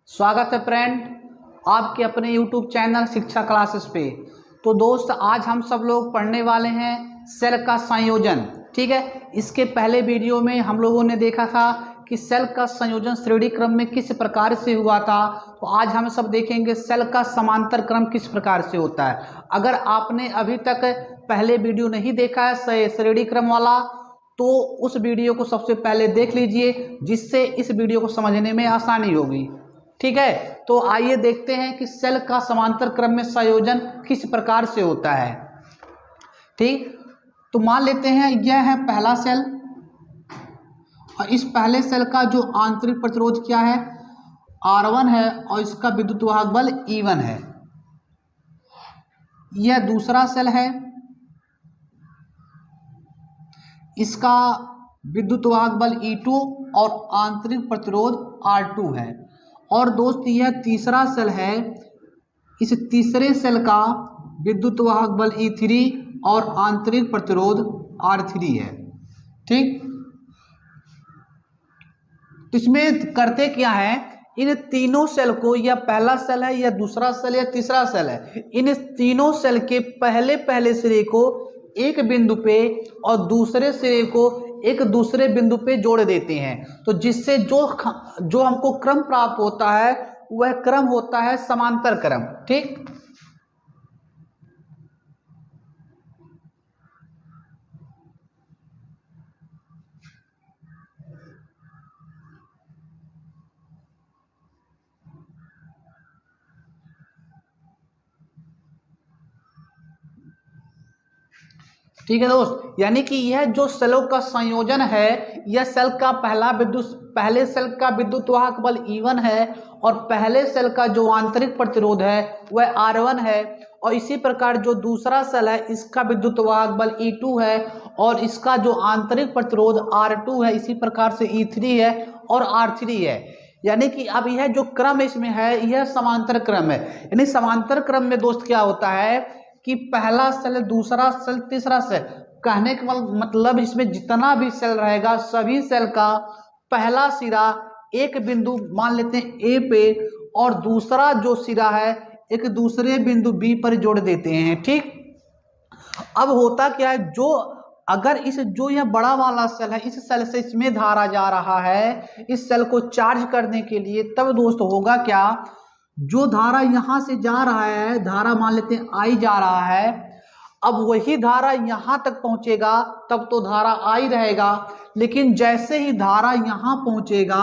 स्वागत है फ्रेंड आपके अपने YouTube चैनल शिक्षा क्लासेस पे। तो दोस्त आज हम सब लोग पढ़ने वाले हैं सेल का संयोजन। ठीक है, इसके पहले वीडियो में हम लोगों ने देखा था कि सेल का संयोजन श्रेणी क्रम में किस प्रकार से हुआ था। तो आज हम सब देखेंगे सेल का समांतर क्रम किस प्रकार से होता है। अगर आपने अभी तक पहले वीडियो नहीं देखा है श्रेणी क्रम वाला, तो उस वीडियो को सबसे पहले देख लीजिए, जिससे इस वीडियो को समझने में आसानी होगी। ठीक है, तो आइए देखते हैं कि सेल का समांतर क्रम में संयोजन किस प्रकार से होता है। ठीक, तो मान लेते हैं यह है पहला सेल और इस पहले सेल का जो आंतरिक प्रतिरोध क्या है, R1 है और इसका विद्युत वाहक बल E1 है। यह दूसरा सेल है, इसका विद्युत वाहक बल E2 और आंतरिक प्रतिरोध R2 है। और दोस्त यह तीसरा सेल है, इस तीसरे सेल का विद्युत वाहक बल E3 और आंतरिक प्रतिरोध R3 है। ठीक, तो इसमें करते क्या है, इन तीनों सेल को, यह पहला सेल है, यह दूसरा सेल है, तीसरा सेल है, इन तीनों सेल के पहले सिरे को एक बिंदु पे और दूसरे सिरे को एक दूसरे बिंदु पे जोड़ देते हैं। तो जिससे जो हमको क्रम प्राप्त होता है वह क्रम होता है समांतर क्रम। ठीक, ठीक है दोस्त, यानी कि यह जो सेलों का संयोजन है, यह सेल का पहले सेल का विद्युत वाहक बल E1 है और पहले सेल का जो आंतरिक प्रतिरोध है वह R1 है। और इसी प्रकार जो दूसरा सेल है, इसका विद्युत वाहक बल E2 है और इसका जो आंतरिक प्रतिरोध R2 है। इसी प्रकार से E3 है और R3 है। यानी कि अब यह जो क्रम इसमें है यह समांतर क्रम है। यानी समांतर क्रम में दोस्त क्या होता है कि पहला सेल, दूसरा सेल, तीसरा सेल, कहने का मतलब इसमें जितना भी सेल रहेगा सभी सेल का पहला सिरा एक बिंदु मान लेते हैं ए पे और दूसरा जो सिरा है एक दूसरे बिंदु बी पर जोड़ देते हैं। ठीक, अब होता क्या है, जो अगर जो यह बड़ा वाला सेल है, इस सेल से इसमें धारा जा रहा है इस सेल को चार्ज करने के लिए, तब दोस्त होगा क्या, जो धारा यहां से जा रहा है, धारा मान लेते हैं आई जा रहा है, अब वही धारा यहां तक पहुंचेगा तब तो धारा आई रहेगा। लेकिन जैसे ही धारा यहां पहुंचेगा,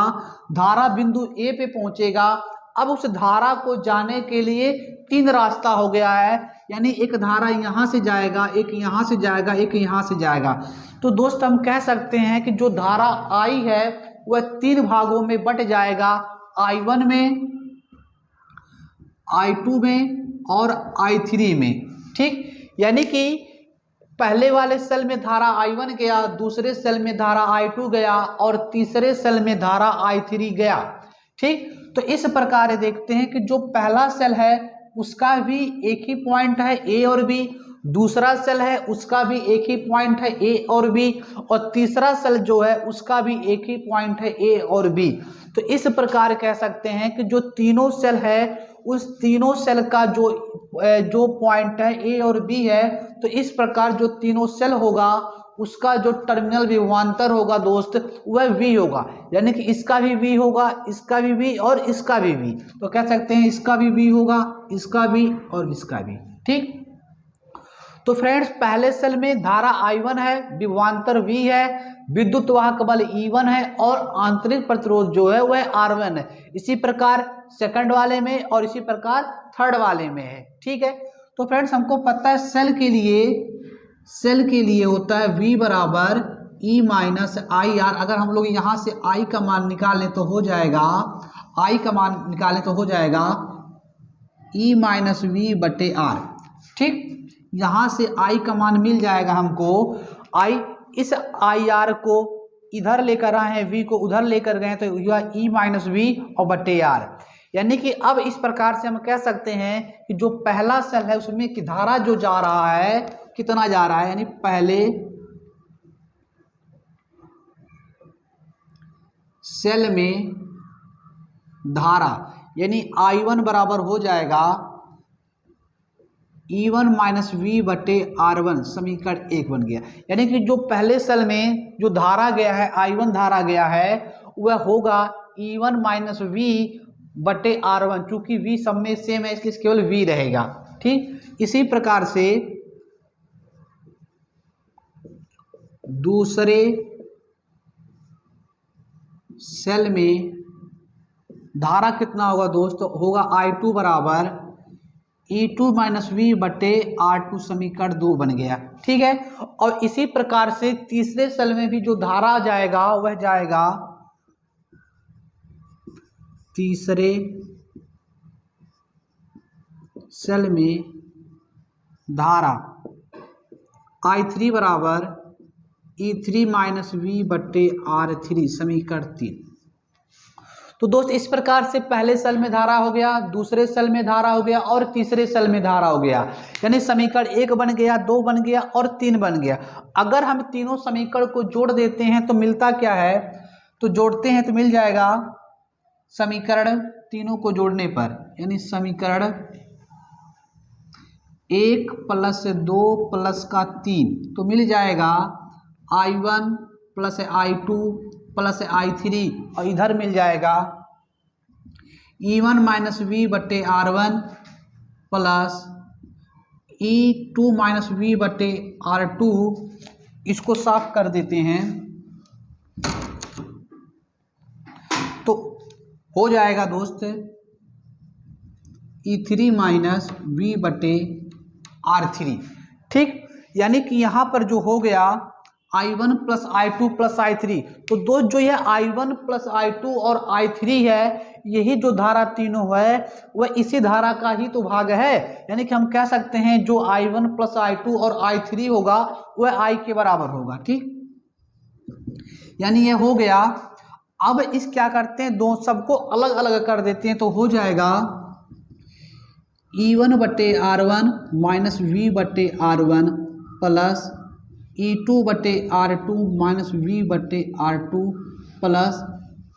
धारा बिंदु ए पे पहुंचेगा, अब उस धारा को जाने के लिए तीन रास्ता हो गया है। यानी एक धारा यहां से जाएगा, एक यहां से जाएगा, एक यहां से जाएगा। तो दोस्त हम कह सकते हैं कि जो धारा आई है वह तीन भागों में बट जाएगा, I1 में, I2 में और I3 में। ठीक, यानी कि पहले वाले सेल में धारा I1 गया, दूसरे सेल में धारा I2 गया और तीसरे सेल में धारा I3 गया। ठीक, तो इस प्रकार देखते हैं कि जो पहला सेल है उसका भी एक ही पॉइंट है ए और बी, दूसरा सेल है उसका भी एक ही पॉइंट है ए और बी, और तीसरा सेल जो है उसका भी एक ही पॉइंट है ए और बी। तो इस प्रकार कह सकते हैं कि जो तीनों सेल है उस तीनों सेल का जो पॉइंट है ए और बी है, तो इस प्रकार जो तीनों सेल होगा उसका जो टर्मिनल विभवांतर होगा दोस्त वह V होगा। यानी कि इसका भी V होगा, इसका भी V और इसका भी V। तो कह सकते हैं इसका भी V होगा, इसका भी और इसका भी। ठीक, तो फ्रेंड्स पहले सेल में धारा I1 है, विभवांतर V है, विद्युत वाहक बल E1 है और आंतरिक प्रतिरोध जो है वह R1 है। इसी प्रकार सेकंड वाले में और इसी प्रकार थर्ड वाले में है। ठीक है, तो फ्रेंड्स हमको पता है सेल के लिए होता है V बराबर E माइनस आई आर। अगर हम लोग यहाँ से I का मान निकालें तो हो जाएगा, I का मान निकालें तो हो जाएगा E माइनस वी बटे आर। ठीक, यहाँ से I का मान मिल जाएगा हमको। इस आई आर को इधर लेकर आए हैं, V को उधर लेकर गए तो यह E माइनस वी और बटे आर। यानी कि अब इस प्रकार से हम कह सकते हैं कि जो पहला सेल है उसमें की धारा जो जा रहा है कितना जा रहा है, यानी पहले सेल में धारा यानी I1 बराबर हो जाएगा E1 माइनस वी बटे R1, समीकरण 1 बन गया। यानी कि जो पहले सेल में जो धारा गया है, I1 धारा गया है, वह होगा E1 माइनस वी बटे R1, चूंकि V सब में सेम है इसलिए केवल V रहेगा। ठीक, इसी प्रकार से दूसरे सेल में धारा कितना होगा दोस्तों, होगा I2 बराबर E2 माइनस वी बटे R2, समीकरण 2 बन गया। ठीक है, और इसी प्रकार से तीसरे सेल में भी जो धारा जाएगा वह जाएगा तीसरे सेल में धारा I3 बराबर E3 माइनस वी बटे R3, समीकरण 3। तो दोस्त इस प्रकार से पहले सेल में धारा हो गया, दूसरे सेल में धारा हो गया और तीसरे सेल में धारा हो गया। यानी समीकरण 1 बन गया, 2 बन गया और 3 बन गया। अगर हम तीनों समीकरण को जोड़ देते हैं तो मिलता क्या है, तो जोड़ते हैं तो मिल जाएगा समीकरण तीनों को जोड़ने पर, यानी समीकरण 1 प्लस 2 प्लस का 3, तो मिल जाएगा I1 plus I2 plus I3, और इधर मिल जाएगा E1 माइनस वी बटे R1 plus E2 minus we बटे R2। इसको साफ कर देते हैं तो हो जाएगा दोस्त E3 माइनस वी बटे R3। ठीक, यानी कि यहाँ पर जो हो गया I1 plus I2 plus I3, तो दोस्त जो यह I1 प्लस I2 और I3 है, यही जो धारा तीनों है वह इसी धारा का ही तो भाग है। यानी कि हम कह सकते हैं जो I1 प्लस I2 और I3 होगा वह I के बराबर होगा। ठीक, यानी यह हो गया। अब इस क्या करते हैं, दो सबको अलग अलग कर देते हैं, तो हो जाएगा E1 बटे R1 माइनस वी बटे R1 प्लस E2 बटे R2 माइनस वी बटे R2 प्लस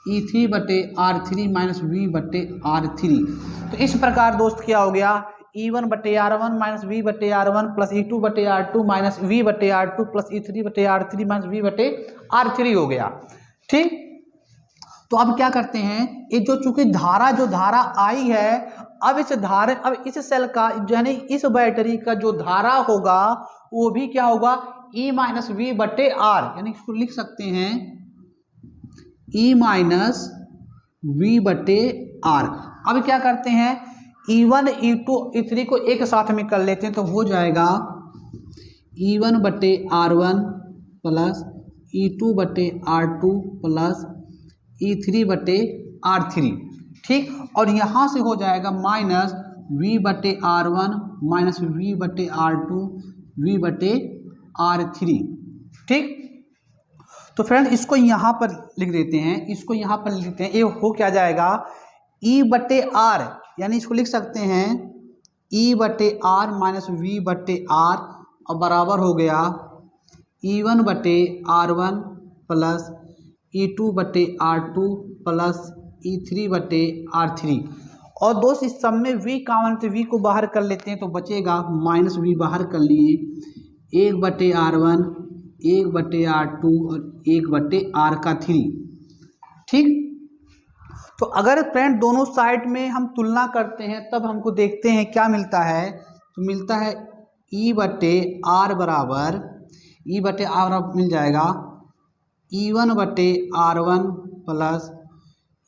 E3 बटे R3 माइनस वी बटे R3। तो इस प्रकार दोस्त क्या हो गया, E1 बटे R1 माइनस वी बटे R1 प्लस E2 बटे R2 माइनस वी बटे R2 प्लस E3 बटे R3 माइनस वी बटे R3 हो गया। ठीक, तो अब क्या करते हैं, ये जो चूंकि धारा आई है, अब इस सेल का यानी इस बैटरी का जो धारा होगा वो भी क्या होगा, E माइनस वी बटे R, यानी इसको लिख सकते हैं E माइनस वी बटे R। अब क्या करते हैं, E1 E2 E3 को एक साथ में कर लेते हैं, तो हो जाएगा E1 बटे R1 प्लस E2 बटे R2 प्लस E3 बटे R3। ठीक, और यहाँ से हो जाएगा माइनस V बटे R1 माइनस V बटे R2 V बटे R3। ठीक, तो फ्रेंड्स इसको यहाँ पर लिख देते हैं, इसको यहाँ पर लिख देते हैं, ये हो क्या जाएगा E बटे R, यानी इसको लिख सकते हैं E बटे R माइनस V बटे R, और बराबर हो गया E1 बटे R1 प्लस E2 बटे R2 प्लस E3 बटे R3। और दोस्त इस सब में V कॉमन, तो V को बाहर कर लेते हैं तो बचेगा माइनस V बाहर कर लिए, 1 बटे R1 1 बटे R2 और 1 बटे R का 3। ठीक, तो अगर फ्रेंड दोनों साइड में हम तुलना करते हैं तब हमको देखते हैं क्या मिलता है, तो मिलता है E बटे R बराबर, E बटे R मिल जाएगा E1 बटे R1 प्लस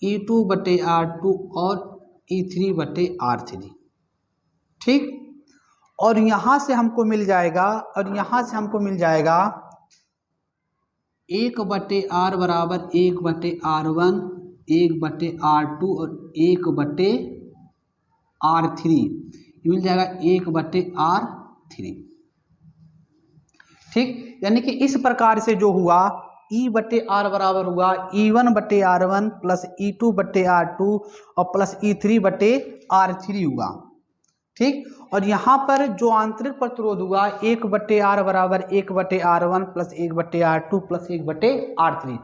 E2 बटे R2 और E3 बटे R3। ठीक, और यहाँ से हमको मिल जाएगा, और यहाँ से हमको मिल जाएगा 1 बटे R बराबर 1 बटे R1 1 बटे R2 और 1 बटे R3, मिल जाएगा 1 बटे R3। ठीक, यानी कि इस प्रकार से जो हुआ E बटे R बराबर हुआ E1 बटे R1 प्लस E2 बटे R2 और प्लस E3 बटे R3 हुआ। ठीक, और यहाँ पर जो आंतरिक प्रतिरोध हुआ 1 बटे R बराबर 1 बटे R1 प्लस 1 बटे R2 प्लस 1 बटे R3।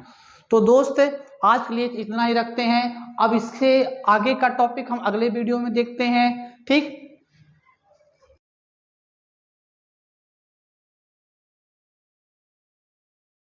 तो दोस्त आज के लिए इतना ही रखते हैं। अब इससे आगे का टॉपिक हम अगले वीडियो में देखते हैं। ठीक।